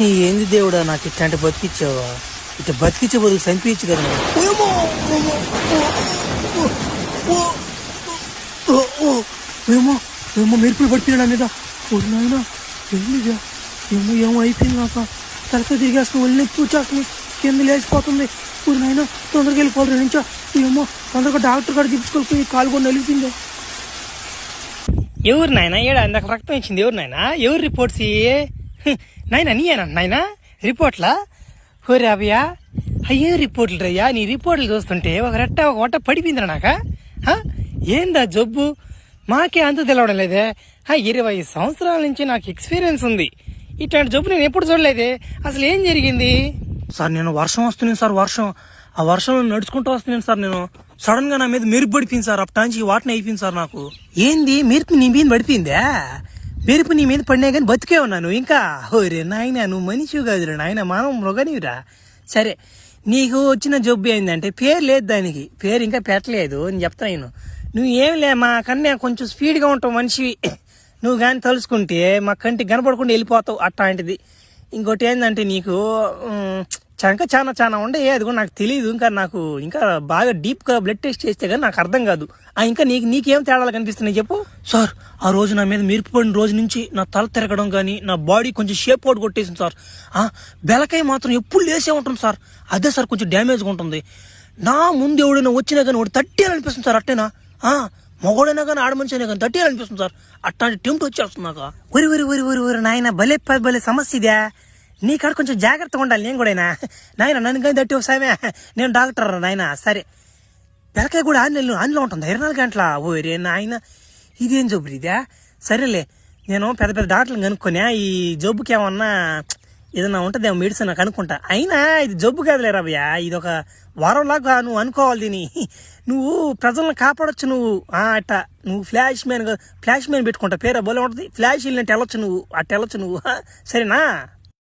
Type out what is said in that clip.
ఏంది దేవుడా నాకు ఇట్లాంటి బతికిచ్చావా? ఇట్లా బతికిచ్చే బతుకు చంపించు కదా. ఏమో ఏమో మెరుపులు పడిపోయినా మీద. నాయన ఏందిగా? ఏమో ఏమో అయిపోయింది నాకు. తలకాయ తిరిగేస్తుంది, ఒళ్ళు నొప్పి వచ్చేస్తుంది, కింద లేచిపోతుంది. నాయన తొందరగా వెళ్ళిపోవాలి నుంచో. ఏమో తొందరగా డాక్టర్ కాడ చూపించుకోవాలి, కాలు కూడా నలిపింది. ఎవరు నాయన ఏడా ఇందాక రక్తం ఇచ్చింది? ఎవరు నాయన? ఎవరు రిపోర్ట్స్ నాయన? నీయేనా నాయన రిపోర్ట్లా? హోరే అభయ్యా, అయ్యే రిపోర్ట్లు రయ్యా. నీ రిపోర్ట్లు చూస్తుంటే ఒక రెట్ట ఒక వంట పడిపోయిందిరా నాక. ఏందా జబ్బు? మాకే అంత తెలవడం లేదే. 20 సంవత్సరాల నుంచి నాకు ఎక్స్పీరియన్స్ ఉంది. ఇట్లాంటి జబ్బు నేను ఎప్పుడు చూడలేదే. అసలు ఏం జరిగింది సార్? నేను వర్షం వస్తున్నాను సార్, వర్షం. ఆ వర్షంలో నడుచుకుంటూ వస్తున్నాను సార్. నేను సడన్ గా నా మీద మెరుపు పడిపోయింది సార్. అప్పటాంచి వాటిని అయిపోయింది సార్ నాకు. ఏంది మెరుపు నీ మీద పడిపోయిందా? మెరుపు నీ మీద పడినా కానీ బతికే ఉన్నాను ఇంకా. ఓరే నాయన, నువ్వు మనిషి కాదురా నాయన, మనం మృగనివిరా. సరే, నీకు వచ్చిన జబ్బు ఏంటంటే పేరు లేదు, దానికి పేరు ఇంకా పెట్టలేదు. నేను చెప్తాను, నువ్వు ఏం లే మా కన్నా కొంచెం స్పీడ్గా ఉంటావు మనిషివి. నువ్వు కానీ తలుచుకుంటే మా కంటికి కనపడకుండా వెళ్ళిపోతావు అట్లాంటిది. ఇంకోటి ఏంటంటే నీకు చంక చాలా ఉండే, అది కూడా నాకు తెలియదు. ఇంకా నాకు ఇంకా బాగా డీప్గా బ్లడ్ టెస్ట్ చేస్తే కానీ నాకు అర్థం కాదు. ఇంకా నీకేం తేడాలు కనిపిస్తున్నాయి చెప్పు సార్. ఆ రోజు నా మీద మెరుపు పడిన రోజు నుంచి నా తల తిరగడం కానీ, నా బాడీ కొంచెం షేప్ అవుట్ కొట్టేసింది సార్. బెలకాయ మాత్రం ఎప్పుడు లేసే ఉంటుంది సార్. అదే సార్ కొంచెం డ్యామేజ్గా ఉంటుంది. నా ముందు ఎవడైనా వచ్చినా కానీ వాడు తట్టేయాలనిపిస్తుంది సార్. అట్టేనా? మగోడైనా కానీ ఆడ మనిషి అయినా కానీ తట్టేయాలనిపిస్తుంది సార్. అట్లాంటి టెంప్ట్ వచ్చేస్తుంది నాకు. ఊరి నాయన, భలే సమస్య ఇదే. నీ కాడ కొంచెం జాగ్రత్తగా ఉండాలి. నేను కూడా నాయన నన్ను కానీ తట్టి ఒకసారి నేను డాక్టర్ నాయన. సరే, బెలకాయ కూడా ఆన్లో ఉంటుంది 24 గంటల. ఓరే నాయన, ఇదేం జబ్బు ఇదే? సరేలే, నేను పెద్ద డాక్టర్లు కనుక్కొని ఈ జబ్బుకి ఏదన్నా ఉంటుందేమో మెడిసిన్ నాకు అనుకుంటా. అయినా ఇది జబ్బు కాదులేరా భయ్య, ఇది ఒక వారంలాగా నువ్వు అనుకోవాలి దీన్ని. నువ్వు ప్రజలను కాపాడొచ్చు నువ్వు. అట్టా నువ్వు ఫ్లాష్ మ్యాన్ పెట్టుకుంటా, పేరు బోలే ఉంటుంది. ఫ్లాష్ వెళ్ళినట్టు వెళ్ళొచ్చు నువ్వు, అట్ట వెళ్ళొచ్చు నువ్వు. సరేనా?